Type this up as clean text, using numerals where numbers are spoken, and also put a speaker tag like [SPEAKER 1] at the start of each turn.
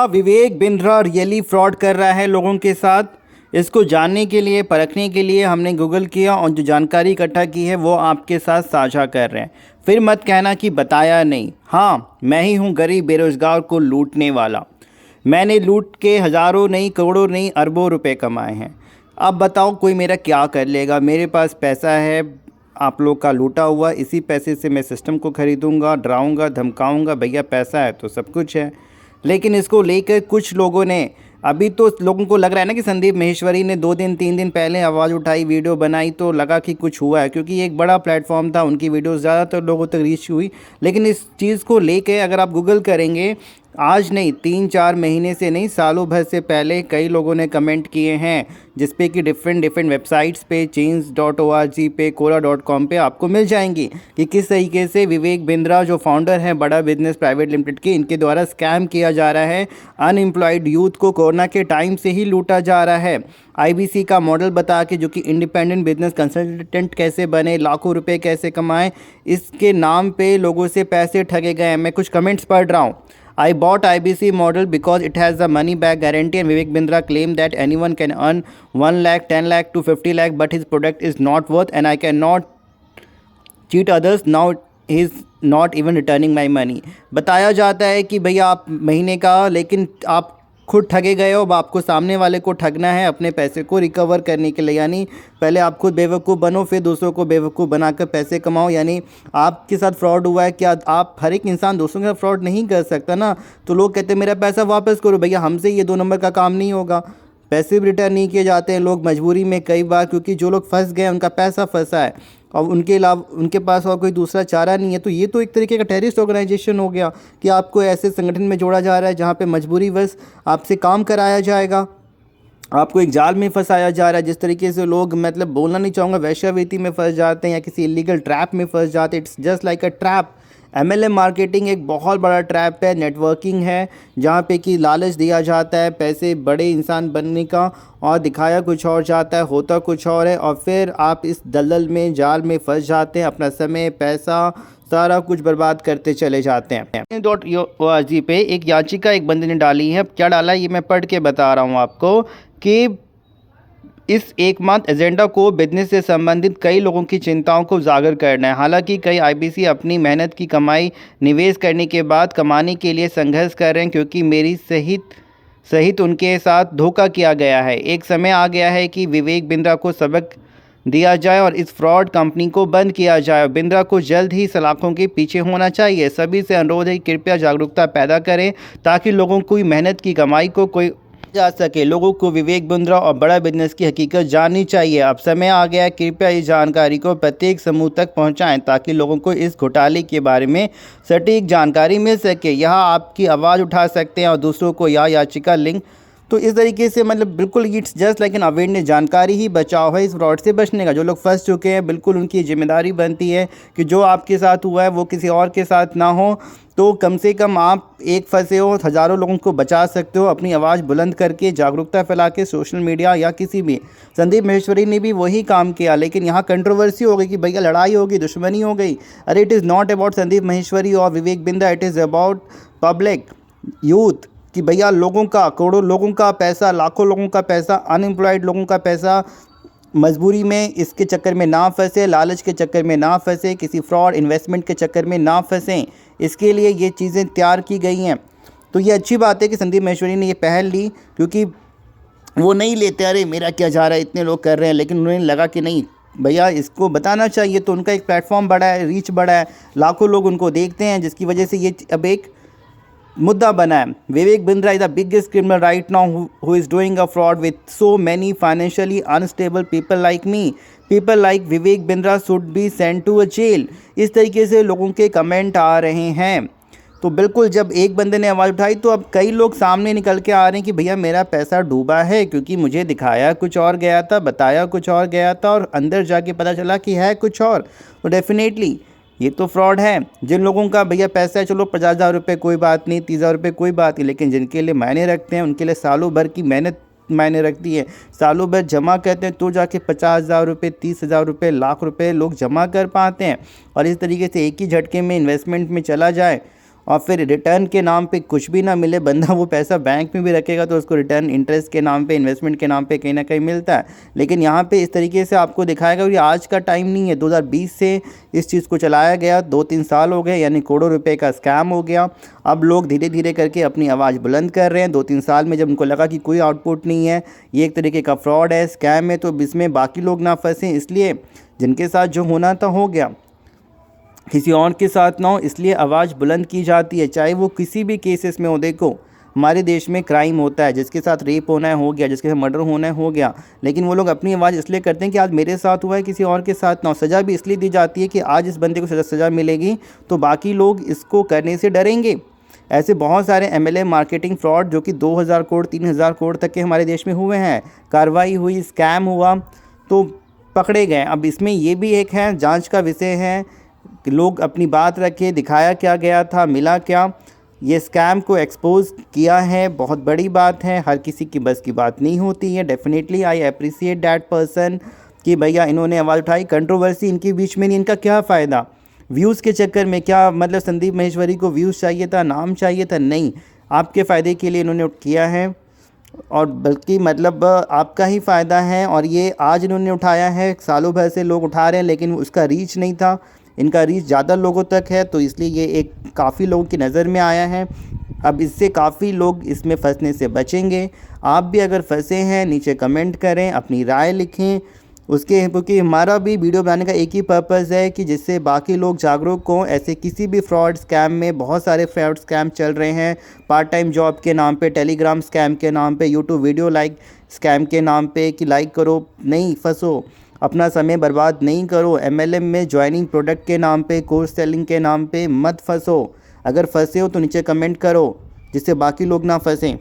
[SPEAKER 1] Vivek Bindra really fraud कर रहा है लोगों के साथ। इसको जानने के लिए, परखने के लिए हमने गूगल किया और जो जानकारी इकट्ठा की है वो आपके साथ साझा कर रहे हैं। फिर मत कहना कि बताया नहीं। हाँ, मैं ही हूँ गरीब बेरोज़गार को लूटने वाला। मैंने लूट के हज़ारों नहीं, करोड़ों नहीं, अरबों रुपए कमाए हैं। अब बताओ कोई मेरा क्या कर लेगा। मेरे पास पैसा है आप लोग का लूटा हुआ, इसी पैसे से मैं सिस्टम को ख़रीदूँगा, डराऊँगा, धमकाऊँगा। भैया पैसा है तो सब कुछ है। लेकिन इसको लेकर कुछ लोगों ने, अभी तो लोगों को लग रहा है ना कि संदीप माहेश्वरी ने 2 दिन 3 दिन पहले आवाज़ उठाई, वीडियो बनाई तो लगा कि कुछ हुआ है, क्योंकि ये एक बड़ा प्लेटफॉर्म था, उनकी वीडियोस ज़्यादातर लोगों तक रीच हुई। लेकिन इस चीज़ को लेके अगर आप गूगल करेंगे, आज नहीं 3-4 महीने से नहीं, सालों भर से पहले कई लोगों ने कमेंट किए हैं, जिस पे कि डिफरेंट वेबसाइट्स पे, change.org पे, quora.com पे आपको मिल जाएंगी कि किस तरीके से विवेक बिंद्रा जो फाउंडर हैं बड़ा बिजनेस प्राइवेट लिमिटेड के, इनके द्वारा स्कैम किया जा रहा है। अनएम्प्लॉयड यूथ को कोरोना के टाइम से ही लूटा जा रहा है। आईबीसी का मॉडल बता के, जो कि इंडिपेंडेंट बिजनेस कंसल्टेंट कैसे बने, लाखों रुपए कैसे कमाएं, इसके नाम पे लोगों से पैसे ठगे गए हैं। मैं कुछ कमेंट्स पढ़ रहा हूँ। I bought IBC model because it has the money back guarantee, and Vivek Bindra claimed that anyone can earn 1 lakh, 10 lakh to 50 lakh, but his product is not worth and I cannot cheat others. Now he is not even returning my money. बताया जाता है कि भैया आप महीने का, लेकिन आप खुद ठगे गए हो। अब आपको सामने वाले को ठगना है अपने पैसे को रिकवर करने के लिए। यानी पहले आप खुद बेवकूफ़ बनो, फिर दूसरों को बेवकूफ़ बनाकर पैसे कमाओ। यानी आपके साथ फ्रॉड हुआ है। क्या आप, हर एक इंसान दूसरों के साथ फ्रॉड नहीं कर सकता ना। तो लोग कहते हैं मेरा पैसा वापस करो। भैया हमसे ये 2 नंबर का काम नहीं होगा। पैसे भी रिटर्न नहीं किए जाते हैं। लोग मजबूरी में कई बार, क्योंकि जो लोग फंस गए उनका पैसा फंसा है और उनके अलावा उनके पास और कोई दूसरा चारा नहीं है। तो ये तो एक तरीके का टेररिस्ट ऑर्गेनाइजेशन हो गया कि आपको ऐसे संगठन में जोड़ा जा रहा है जहाँ पे मजबूरीवश आपसे काम कराया जाएगा, आपको एक जाल में फंसाया जा रहा है। जिस तरीके से लोग, मतलब बोलना नहीं चाहूँगा, वैश्यावृत्ति में फंस जाते हैं या किसी इलीगल ट्रैप में फंस जाते हैं। It's just like a trap. MLM marketing एक बहुत बड़ा ट्रैप है, नेटवर्किंग है, जहाँ पे कि लालच दिया जाता है पैसे, बड़े इंसान बनने का, और दिखाया कुछ और जाता है, होता कुछ और है, और फिर आप इस दलदल में, जाल में फंस जाते हैं। अपना समय, पैसा, सारा कुछ बर्बाद करते चले जाते हैं। .org पे एक याचिका एक बंदे ने डाली है। क्या डाला है ये मैं पढ़ के बता रहा हूँ आपको कि इस एकमात्र एजेंडा को बिजनेस से संबंधित कई लोगों की चिंताओं को उजागर करना है। हालांकि कई आईबीसी अपनी मेहनत की कमाई निवेश करने के बाद कमाने के लिए संघर्ष कर रहे हैं, क्योंकि मेरी सहित उनके साथ धोखा किया गया है। एक समय आ गया है कि विवेक बिंद्रा को सबक दिया जाए और इस फ्रॉड कंपनी को बंद किया जाए। बिंद्रा को जल्द ही सलाखों के पीछे होना चाहिए। सभी से अनुरोध है कि कृपया जागरूकता पैदा करें ताकि लोगों को मेहनत की कमाई को कोई जा सके। लोगों को विवेक बिंद्रा और बड़ा बिजनेस की हकीकत जाननी चाहिए। अब समय आ गया है, कृपया इस जानकारी को प्रत्येक समूह तक पहुंचाएं ताकि लोगों को इस घोटाले के बारे में सटीक जानकारी मिल सके। यहाँ आपकी आवाज़ उठा सकते हैं और दूसरों को यह याचिका लिंक। तो इस तरीके से, मतलब बिल्कुल it's just like an awareness, जानकारी ही बचाव है इस फ्रॉड से बचने का। जो लोग फंस चुके हैं, बिल्कुल उनकी जिम्मेदारी बनती है कि जो आपके साथ हुआ है वो किसी और के साथ ना हो। तो कम से कम आप एक फंसे हो, हज़ारों लोगों को बचा सकते हो अपनी आवाज़ बुलंद करके, जागरूकता फैला के, सोशल मीडिया या किसी भी। संदीप माहेश्वरी ने भी वही काम किया, लेकिन यहाँ कंट्रोवर्सी हो गई कि भैया लड़ाई हो गई, दुश्मनी हो गई। अरे it is not about Sandeep Maheshwari और Vivek Bindra, it is about public, youth, कि भैया लोगों का, करोड़ों लोगों का पैसा, लाखों लोगों का पैसा, अनएम्प्लॉयड लोगों का पैसा, मजबूरी में इसके चक्कर में ना फंसे, लालच के चक्कर में ना फंसे, किसी फ्रॉड इन्वेस्टमेंट के चक्कर में ना फंसें, इसके लिए ये चीज़ें तैयार की गई हैं। तो ये अच्छी बात है कि संदीप माहेश्वरी ने ये पहल ली, क्योंकि वो नहीं लेते, अरे मेरा क्या जा रहा है, इतने लोग कर रहे हैं, लेकिन उन्हें लगा कि नहीं भैया इसको बताना चाहिए। तो उनका एक प्लेटफॉर्म बड़ा है, रीच बड़ा है, लाखों लोग उनको देखते हैं, जिसकी वजह से ये अब एक मुद्दा बना है। Vivek Bindra is the biggest criminal right now who is doing a fraud with so many financially unstable people like me. People like Vivek Bindra should be sent to a jail. इस तरीके से लोगों के कमेंट आ रहे हैं। तो बिल्कुल जब एक बंदे ने आवाज़ उठाई तो अब कई लोग सामने निकल के आ रहे हैं कि भैया मेरा पैसा डूबा है, क्योंकि मुझे दिखाया कुछ और गया था, बताया कुछ और गया था, और अंदर जाके पता चला कि है कुछ और। तो डेफिनेटली ये तो फ्रॉड है। जिन लोगों का भैया पैसा है, चलो 50,000 रुपये कोई बात नहीं, 30,000 रुपये कोई बात नहीं, लेकिन जिनके लिए मायने रखते हैं उनके लिए सालों भर की मेहनत मायने रखती है। सालों भर जमा करते हैं तो जाके 50,000 रुपये, 30,000 रुपये, लाख रुपये लोग जमा कर पाते हैं। और इस तरीके से एक ही झटके में इन्वेस्टमेंट में चला जाए और फिर रिटर्न के नाम पे कुछ भी ना मिले, बंदा वो पैसा बैंक में भी रखेगा तो उसको रिटर्न इंटरेस्ट के नाम पे, इन्वेस्टमेंट के नाम पे कहीं ना कहीं मिलता है। लेकिन यहाँ पे इस तरीके से आपको दिखाएगा। और ये आज का टाइम नहीं है, 2020 से इस चीज़ को चलाया गया, 2-3 साल हो गए, यानी करोड़ों रुपए का स्कैम हो गया। अब लोग धीरे धीरे करके अपनी आवाज़ बुलंद कर रहे हैं। 2-3 साल में जब उनको लगा कि कोई आउटपुट नहीं है, ये एक तरीके का फ्रॉड है, स्कैम है, तो इसमें बाकी लोग ना फंसें, इसलिए जिनके साथ जो होना था हो गया, किसी और के साथ ना हो, इसलिए आवाज़ बुलंद की जाती है, चाहे वो किसी भी केसेस में हो। देखो हमारे देश में क्राइम होता है, जिसके साथ रेप होना है हो गया, जिसके साथ मर्डर होना है हो गया, लेकिन वो लोग अपनी आवाज़ इसलिए करते हैं कि आज मेरे साथ हुआ है, किसी और के साथ ना हो। सज़ा भी इसलिए दी जाती है कि आज इस बंदे को सज़ा मिलेगी तो बाकी लोग इसको करने से डरेंगे। ऐसे बहुत सारे MLA मार्केटिंग फ्रॉड जो कि 2000 करोड़ 3000 करोड़ तक के हमारे देश में हुए हैं, कार्रवाई हुई, स्कैम हुआ तो पकड़े गए। अब इसमें ये भी एक है, जांच का विषय है कि लोग अपनी बात रखे, दिखाया क्या गया था, मिला क्या। ये स्कैम को एक्सपोज किया है, बहुत बड़ी बात है, हर किसी की बस की बात नहीं होती है। Definitely I appreciate that person कि भैया इन्होंने आवाज़ उठाई। कंट्रोवर्सी इनके बीच में नहीं, इनका क्या फ़ायदा व्यूज़ के चक्कर में? क्या मतलब संदीप माहेश्वरी को व्यूज़ चाहिए था, नाम चाहिए था? नहीं, आपके फ़ायदे के लिए इन्होंने किया है और बल्कि मतलब आपका ही फ़ायदा है। और ये आज इन्होंने उठाया है, सालों भर से लोग उठा रहे हैं, लेकिन उसका रीच नहीं था। इनका रीच ज़्यादा लोगों तक है, तो इसलिए ये एक काफ़ी लोगों की नज़र में आया है। अब इससे काफ़ी लोग इसमें फंसने से बचेंगे। आप भी अगर फंसे हैं, नीचे कमेंट करें, अपनी राय लिखें उसके, क्योंकि हमारा भी वीडियो बनाने का एक ही पर्पज़ है कि जिससे बाकी लोग जागरूक हों। ऐसे किसी भी फ्रॉड स्कैम में बहुत सारे फ्रॉड स्कैम चल रहे हैं, पार्ट टाइम जॉब के नाम पे, टेलीग्राम स्कैम के नाम पे, यूट्यूब वीडियो लाइक स्कैम के नाम पे कि लाइक करो, नहीं फंसो, अपना समय बर्बाद नहीं करो। MLM में ज्वाइनिंग प्रोडक्ट के नाम पे, कोर्स सेलिंग के नाम पे मत फंसो। अगर फंसे हो तो नीचे कमेंट करो जिससे बाकी लोग ना फंसें।